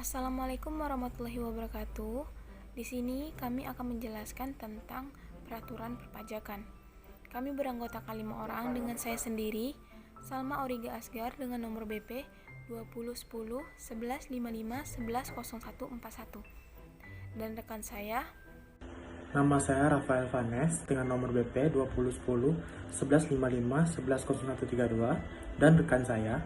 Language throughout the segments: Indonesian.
Assalamualaikum warahmatullahi wabarakatuh. Di sini kami akan menjelaskan tentang peraturan perpajakan. Kami beranggotakan 5 orang dengan saya sendiri, Salma Auriga Asgar dengan nomor BP 2010 1155 110141, dan rekan saya. Nama saya Rafael Vanes dengan nomor BP 2010 1155 110132 dan rekan saya.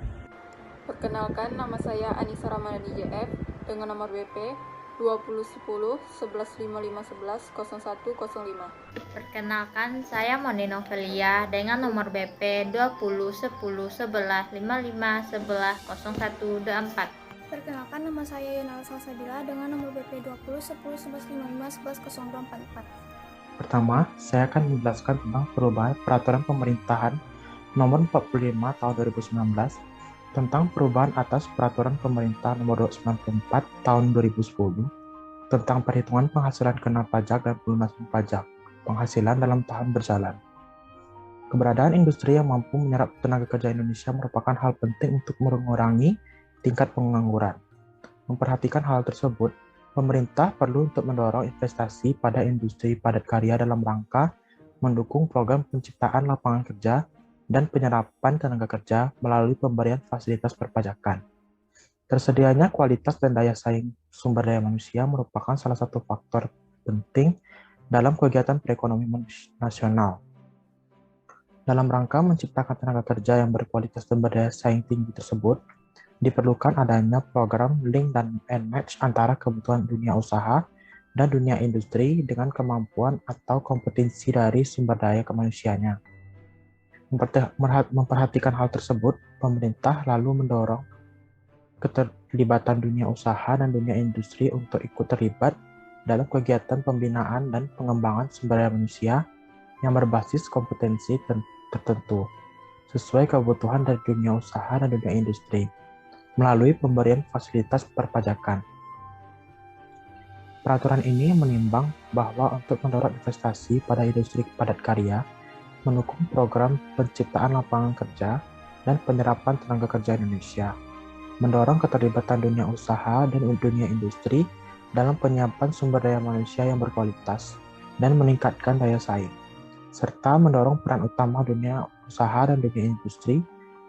Perkenalkan, nama saya Anissa Ramadhani JF dengan nomor BP 2010 1155 110105. Perkenalkan, saya Mondi Novelia dengan nomor BP 20 10 11 55 11 0124. Perkenalkan, nama saya Yonal Salsabila dengan nomor BP 20 10 11 55 11 0244. Pertama, saya akan menjelaskan tentang perubahan Peraturan Pemerintahan Nomor 45 Tahun 2019 tentang perubahan atas Peraturan Pemerintah Nomor 294 Tahun 2010 tentang perhitungan penghasilan kena pajak dan pelunasan pajak penghasilan dalam tahun berjalan. Keberadaan industri yang mampu menyerap tenaga kerja Indonesia merupakan hal penting untuk mengurangi tingkat pengangguran. Memperhatikan hal tersebut, pemerintah perlu untuk mendorong investasi pada industri padat karya dalam rangka mendukung program penciptaan lapangan kerja dan penyerapan tenaga kerja melalui pemberian fasilitas perpajakan. Tersedianya kualitas dan daya saing sumber daya manusia merupakan salah satu faktor penting dalam kegiatan perekonomian nasional. Dalam rangka menciptakan tenaga kerja yang berkualitas dan berdaya saing tinggi tersebut, diperlukan adanya program link dan match antara kebutuhan dunia usaha dan dunia industri dengan kemampuan atau kompetensi dari sumber daya kemanusiaannya. Memperhatikan hal tersebut, pemerintah lalu mendorong keterlibatan dunia usaha dan dunia industri untuk ikut terlibat dalam kegiatan pembinaan dan pengembangan sumber daya manusia yang berbasis kompetensi tertentu sesuai kebutuhan dari dunia usaha dan dunia industri melalui pemberian fasilitas perpajakan. Peraturan ini menimbang bahwa untuk mendorong investasi pada industri padat karya, mendukung program penciptaan lapangan kerja dan penyerapan tenaga kerja Indonesia, mendorong keterlibatan dunia usaha dan dunia industri dalam penyiapan sumber daya manusia yang berkualitas dan meningkatkan daya saing, serta mendorong peran utama dunia usaha dan dunia industri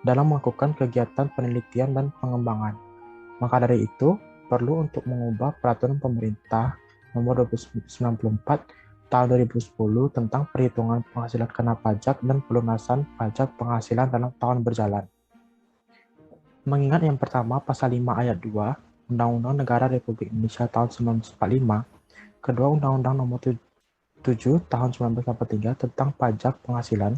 dalam melakukan kegiatan penelitian dan pengembangan. Maka dari itu, perlu untuk mengubah Peraturan Pemerintah Nomor 294 Tahun 2010 tentang perhitungan penghasilan kena pajak dan pelunasan pajak penghasilan dalam tahun berjalan. Mengingat yang pertama, Pasal 5 Ayat 2 Undang-Undang Negara Republik Indonesia tahun 1945, kedua Undang-Undang Nomor 7 Tahun 1983 tentang pajak penghasilan,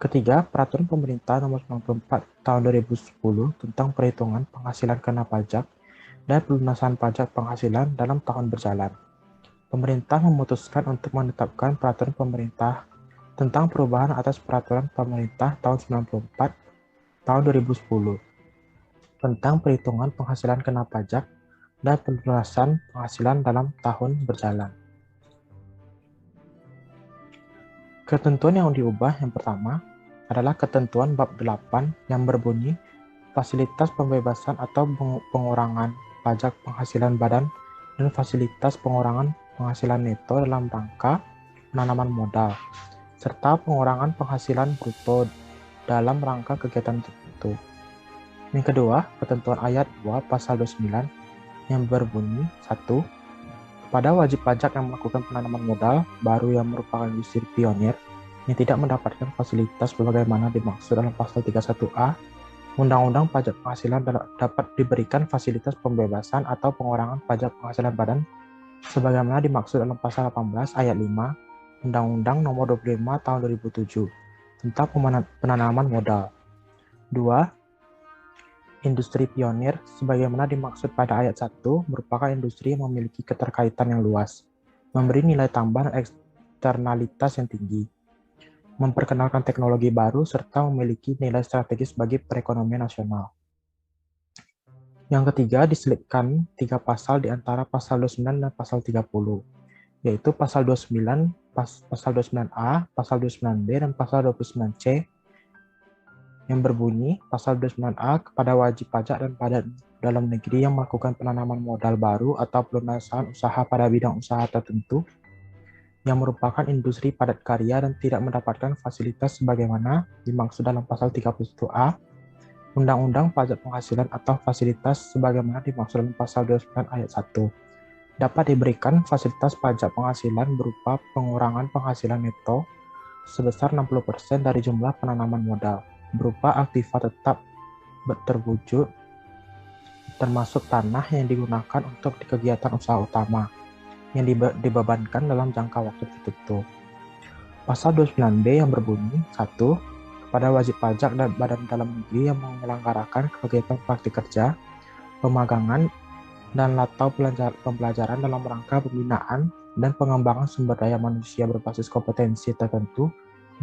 ketiga, Peraturan Pemerintah Nomor 94 Tahun 2010 tentang perhitungan penghasilan kena pajak dan pelunasan pajak penghasilan dalam tahun berjalan. Pemerintah memutuskan untuk menetapkan Peraturan Pemerintah tentang perubahan atas Peraturan Pemerintah Tahun 94 Tahun 2010 tentang perhitungan penghasilan kena pajak dan pelunasan penghasilan dalam tahun berjalan. Ketentuan yang diubah yang pertama adalah ketentuan bab 8 yang berbunyi fasilitas pembebasan atau pengurangan pajak penghasilan badan dan fasilitas pengurangan penghasilan neto dalam rangka penanaman modal, serta pengurangan penghasilan bruto dalam rangka kegiatan tertentu. Yang kedua, ketentuan ayat 2 pasal 29 yang berbunyi 1. Kepada wajib pajak yang melakukan penanaman modal baru yang merupakan industri pionir yang tidak mendapatkan fasilitas sebagaimana dimaksud dalam pasal 31A Undang-Undang Pajak Penghasilan dapat diberikan fasilitas pembebasan atau pengurangan pajak penghasilan badan sebagaimana dimaksud dalam pasal 18 ayat 5 Undang-Undang Nomor 25 Tahun 2007 tentang penanaman modal. 2. Industri pionir sebagaimana dimaksud pada ayat 1 merupakan industri yang memiliki keterkaitan yang luas, memberi nilai tambah dan eksternalitas yang tinggi, memperkenalkan teknologi baru, serta memiliki nilai strategis bagi perekonomian nasional. Yang ketiga, diselipkan 3 pasal di antara pasal 29 dan pasal 30, yaitu pasal 29, pasal 29A, pasal 29B, dan pasal 29C, yang berbunyi pasal 29A kepada wajib pajak dan dalam negeri yang melakukan penanaman modal baru atau pelunasan usaha pada bidang usaha tertentu yang merupakan industri padat karya dan tidak mendapatkan fasilitas sebagaimana dimaksud dalam pasal 31A Undang-Undang Pajak Penghasilan atau fasilitas sebagaimana dimaksud dalam pasal 29 ayat 1. Dapat diberikan fasilitas pajak penghasilan berupa pengurangan penghasilan neto sebesar 60% dari jumlah penanaman modal berupa aktiva tetap terwujud termasuk tanah yang digunakan untuk kegiatan usaha utama yang dibebankan dalam jangka waktu tertentu. Pasal 29B yang berbunyi 1. Kepada wajib pajak dan badan dalam negeri yang menyelenggarakan kegiatan praktik kerja, pemagangan, dan atau pembelajaran dalam rangka pembinaan dan pengembangan sumber daya manusia berbasis kompetensi tertentu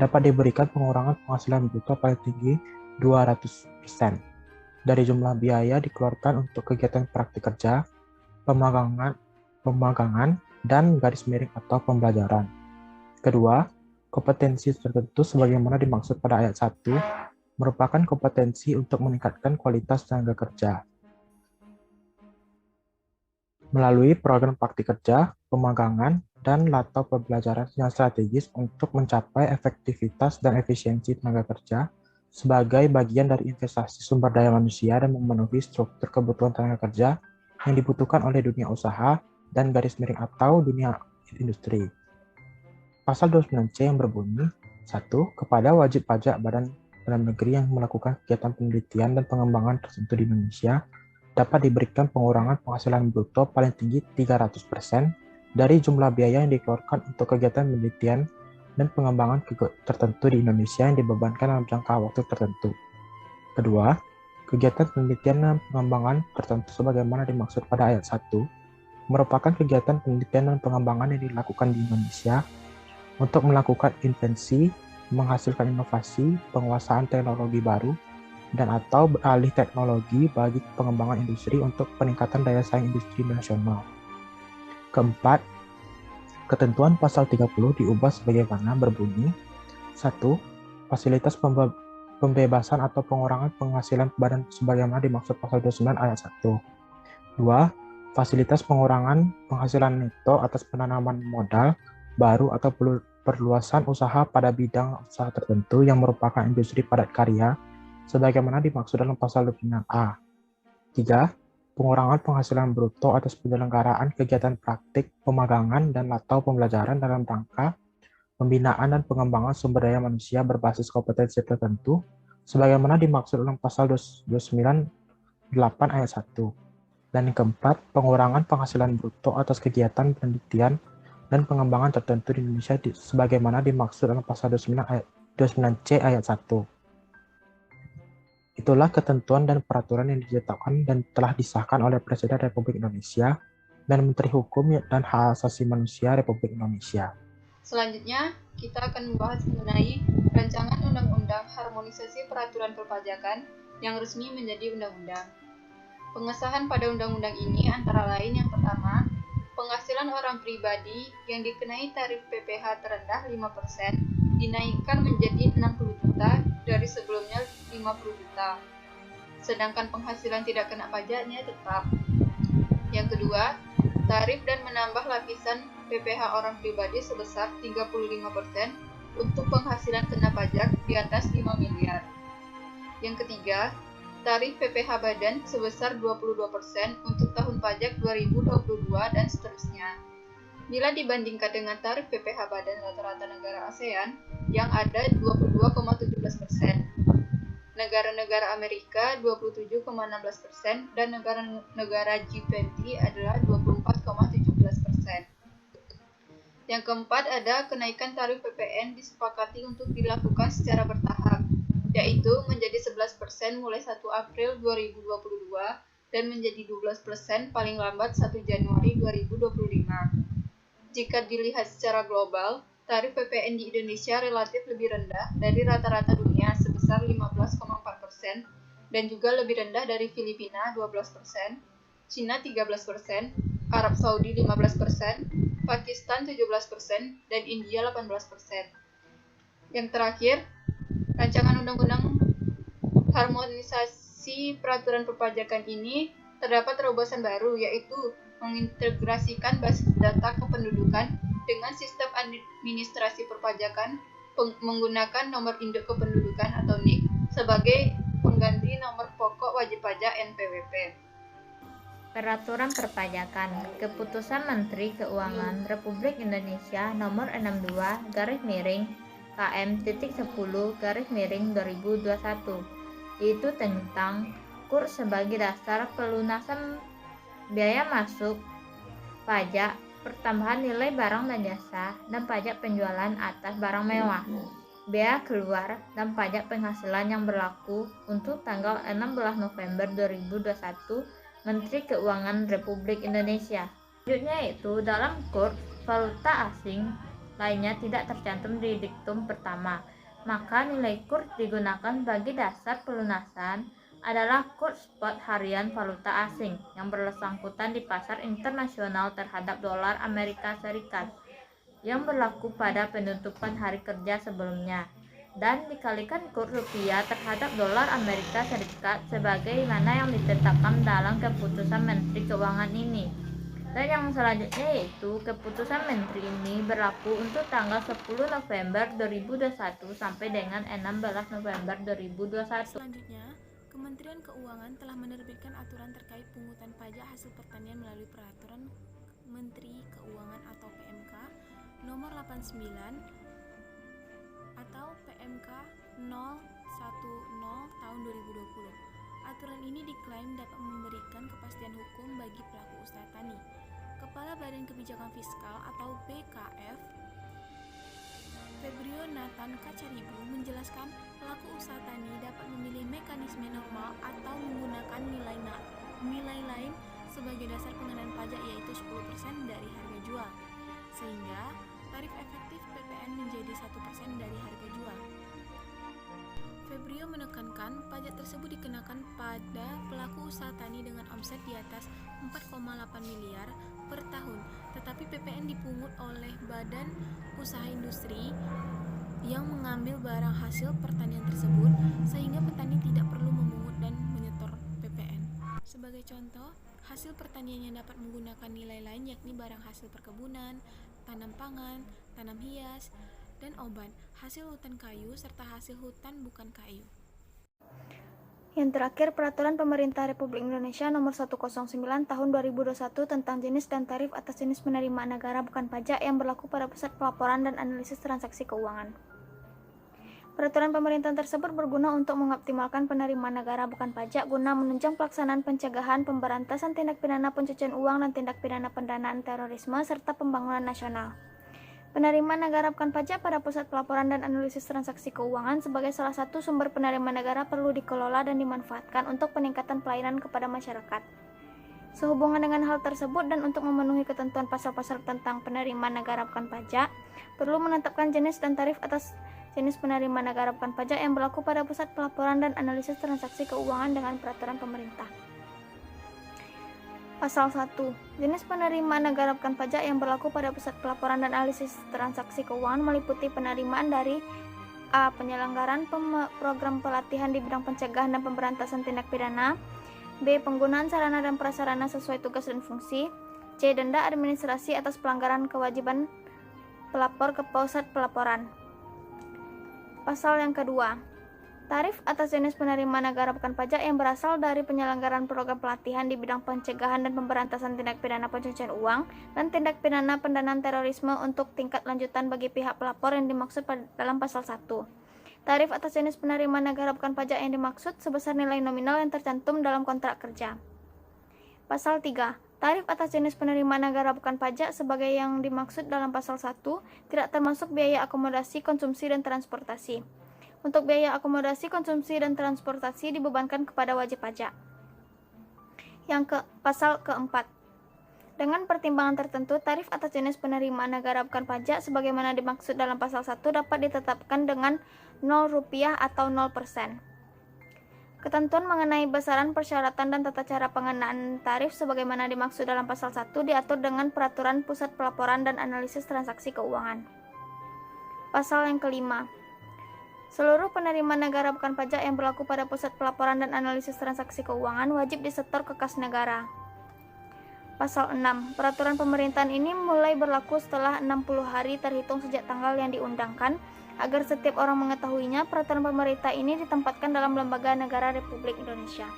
dapat diberikan pengurangan penghasilan bruto paling tinggi 200% dari jumlah biaya dikeluarkan untuk kegiatan praktik kerja, pemagangan, dan garis miring atau pembelajaran. Kedua, kompetensi tertentu sebagaimana dimaksud pada ayat 1 merupakan kompetensi untuk meningkatkan kualitas tenaga kerja melalui program praktik kerja, pemagangan, dan atau pembelajaran yang strategis untuk mencapai efektivitas dan efisiensi tenaga kerja sebagai bagian dari investasi sumber daya manusia dan memenuhi struktur kebutuhan tenaga kerja yang dibutuhkan oleh dunia usaha dan garis miring atau dunia industri. Pasal 29C yang berbunyi 1. Kepada wajib pajak badan dalam negeri yang melakukan kegiatan penelitian dan pengembangan tertentu di Indonesia dapat diberikan pengurangan penghasilan bruto paling tinggi 300% dari jumlah biaya yang dikeluarkan untuk kegiatan penelitian dan pengembangan tertentu di Indonesia yang dibebankan dalam jangka waktu tertentu. Kedua, kegiatan penelitian dan pengembangan tertentu sebagaimana dimaksud pada ayat 1 merupakan kegiatan penelitian dan pengembangan yang dilakukan di Indonesia untuk melakukan invensi, menghasilkan inovasi, penguasaan teknologi baru, dan atau beralih teknologi bagi pengembangan industri untuk peningkatan daya saing industri nasional. Keempat, ketentuan pasal 30 diubah sebagaimana berbunyi 1. Fasilitas pembebasan atau pengurangan penghasilan badan sebagaimana dimaksud pasal 29 ayat 1. 2. Fasilitas pengurangan penghasilan neto atas penanaman modal baru atau perluasan usaha pada bidang usaha tertentu yang merupakan industri padat karya sebagaimana dimaksud dalam pasal 29A. 3. Pengurangan penghasilan bruto atas penyelenggaraan kegiatan praktik, pemagangan, dan atau pembelajaran dalam rangka pembinaan dan pengembangan sumber daya manusia berbasis kompetensi tertentu sebagaimana dimaksud dalam pasal 29 8 ayat 1. Dan yang keempat, pengurangan penghasilan bruto atas kegiatan penelitian dan pengembangan tertentu di Indonesia sebagaimana dimaksud dalam pasal 29C ayat 1. Itulah ketentuan dan peraturan yang ditetapkan dan telah disahkan oleh Presiden Republik Indonesia dan Menteri Hukum dan Hak Asasi Manusia Republik Indonesia. Selanjutnya, kita akan membahas mengenai Rancangan Undang-Undang Harmonisasi Peraturan Perpajakan yang resmi menjadi undang-undang. Pengesahan pada undang-undang ini antara lain yang pertama, penghasilan orang pribadi yang dikenai tarif PPh terendah 5% dinaikkan menjadi 60 juta dari sebelumnya 50 juta. Sedangkan penghasilan tidak kena pajaknya tetap. Yang kedua, tarif dan menambah lapisan PPh orang pribadi sebesar 35% untuk penghasilan kena pajak di atas 5 miliar. Yang ketiga, tarif PPh badan sebesar 22% untuk tahun pajak 2022 dan seterusnya. Bila dibandingkan dengan tarif PPh badan rata-rata negara ASEAN yang ada 22,17%, negara-negara Amerika 27,16% dan negara-negara G20 adalah 24,17%. Yang keempat ada kenaikan tarif PPN disepakati untuk dilakukan secara bertahap, yaitu menjadi 11% mulai 1 April 2022 dan menjadi 12% paling lambat 1 Januari 2025. Jika dilihat secara global, tarif PPN di Indonesia relatif lebih rendah dari rata-rata dunia sebesar 15,4% dan juga lebih rendah dari Filipina 12%, Cina 13%, Arab Saudi 15%, Pakistan 17%, dan India 18%. Yang terakhir, Rancangan Undang-Undang Harmonisasi Peraturan Perpajakan ini Terdapat terobosan baru, yaitu mengintegrasikan basis data kependudukan dengan sistem administrasi perpajakan menggunakan nomor induk kependudukan atau NIK sebagai pengganti nomor pokok wajib pajak NPWP. Peraturan Perpajakan. Keputusan Menteri Keuangan Republik Indonesia Nomor 62-KM.10-2021, yaitu tentang kurs sebagai dasar pelunasan biaya masuk, pajak pertambahan nilai barang dan jasa, dan pajak penjualan atas barang mewah, bea keluar, dan pajak penghasilan yang berlaku untuk tanggal 16 November 2021 Menteri Keuangan Republik Indonesia. Selanjutnya yaitu dalam kurs valuta asing lainnya tidak tercantum di diktum pertama, maka nilai kurs digunakan bagi dasar pelunasan adalah kurs spot harian valuta asing yang bersangkutan di pasar internasional terhadap dolar Amerika Serikat yang berlaku pada penutupan hari kerja sebelumnya, dan dikalikan kurs rupiah terhadap dolar Amerika Serikat sebagaimana yang ditetapkan dalam keputusan Menteri Keuangan ini. Dan yang selanjutnya yaitu keputusan Menteri ini berlaku untuk tanggal 10 November 2021 sampai dengan 16 November 2021. Selanjutnya, Kementerian Keuangan telah menerbitkan aturan terkait pungutan pajak hasil pertanian melalui Peraturan Menteri Keuangan atau PMK nomor 89 atau PMK 010 tahun 2020. Aturan ini diklaim dapat memberikan kepastian hukum bagi pelaku usaha tani. Kepala Badan Kebijakan Fiskal atau BKF, Febrio Nathan Kacaribu menjelaskan pelaku usaha tani dapat memilih mekanisme normal atau menggunakan nilai lain sebagai dasar pengenaan pajak, yaitu 10% dari harga jual, sehingga tarif efektif PPN menjadi 1% dari harga jual. Febrio menekankan pajak tersebut dikenakan pada pelaku usaha tani dengan omset di atas 4,8 miliar per tahun, tetapi PPN dipungut oleh badan usaha industri yang mengambil barang hasil pertanian tersebut, sehingga petani tidak perlu memungut dan menyetor PPN. Sebagai contoh, hasil pertanian yang dapat menggunakan nilai lain yakni barang hasil perkebunan, tanam pangan, tanam hias, dan obat, hasil hutan kayu, serta hasil hutan bukan kayu. Yang terakhir, Peraturan Pemerintah Republik Indonesia Nomor 109 Tahun 2021 tentang jenis dan tarif atas jenis penerimaan negara bukan pajak yang berlaku pada Pusat Pelaporan dan Analisis Transaksi Keuangan. Peraturan pemerintah tersebut berguna untuk mengoptimalkan penerimaan negara bukan pajak guna menunjang pelaksanaan pencegahan, pemberantasan tindak pidana pencucian uang dan tindak pidana pendanaan terorisme serta pembangunan nasional. Penerimaan negara bukan pajak pada Pusat Pelaporan dan Analisis Transaksi Keuangan sebagai salah satu sumber penerimaan negara perlu dikelola dan dimanfaatkan untuk peningkatan pelayanan kepada masyarakat. Sehubungan dengan hal tersebut dan untuk memenuhi ketentuan pasal-pasal tentang penerimaan negara bukan pajak, perlu menetapkan jenis dan tarif atas jenis penerimaan negara bukan pajak yang berlaku pada Pusat Pelaporan dan Analisis Transaksi Keuangan dengan peraturan pemerintah. Pasal 1. Jenis penerimaan negara bukan pajak yang berlaku pada Pusat Pelaporan dan Analisis Transaksi Keuangan meliputi penerimaan dari A. Penyelenggaraan program pelatihan di bidang pencegahan dan pemberantasan tindak pidana. B. Penggunaan sarana dan prasarana sesuai tugas dan fungsi. C. Denda administrasi atas pelanggaran kewajiban pelapor ke Pusat Pelaporan. Pasal yang kedua. Tarif atas jenis penerimaan negara bukan pajak yang berasal dari penyelenggaraan program pelatihan di bidang pencegahan dan pemberantasan tindak pidana pencucian uang dan tindak pidana pendanaan terorisme untuk tingkat lanjutan bagi pihak pelapor yang dimaksud dalam pasal 1. Tarif atas jenis penerimaan negara bukan pajak yang dimaksud sebesar nilai nominal yang tercantum dalam kontrak kerja. Pasal 3. Tarif atas jenis penerimaan negara bukan pajak sebagai yang dimaksud dalam pasal 1 tidak termasuk biaya akomodasi, konsumsi, dan transportasi. Untuk biaya akomodasi, konsumsi, dan transportasi dibebankan kepada wajib pajak. Pasal keempat. Dengan pertimbangan tertentu, tarif atas jenis penerimaan negara bukan pajak sebagaimana dimaksud dalam pasal 1 dapat ditetapkan dengan Rp0 atau 0%. Ketentuan mengenai besaran, persyaratan, dan tata cara pengenaan tarif sebagaimana dimaksud dalam pasal 1 diatur dengan Peraturan Pusat Pelaporan dan Analisis Transaksi Keuangan. Pasal yang kelima. Seluruh penerimaan negara bukan pajak yang berlaku pada Pusat Pelaporan dan Analisis Transaksi Keuangan wajib disetor ke kas negara. Pasal 6. Peraturan pemerintahan ini mulai berlaku setelah 60 hari terhitung sejak tanggal yang diundangkan. Agar setiap orang mengetahuinya, peraturan pemerintah ini ditempatkan dalam lembaga negara Republik Indonesia.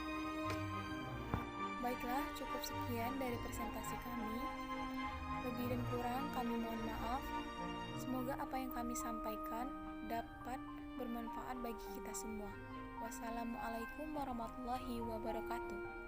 Baiklah, cukup sekian dari presentasi kami. Lebih dan kurang kami mohon maaf. Semoga apa yang kami sampaikan dapat bermanfaat bagi kita semua. Wassalamualaikum warahmatullahi wabarakatuh.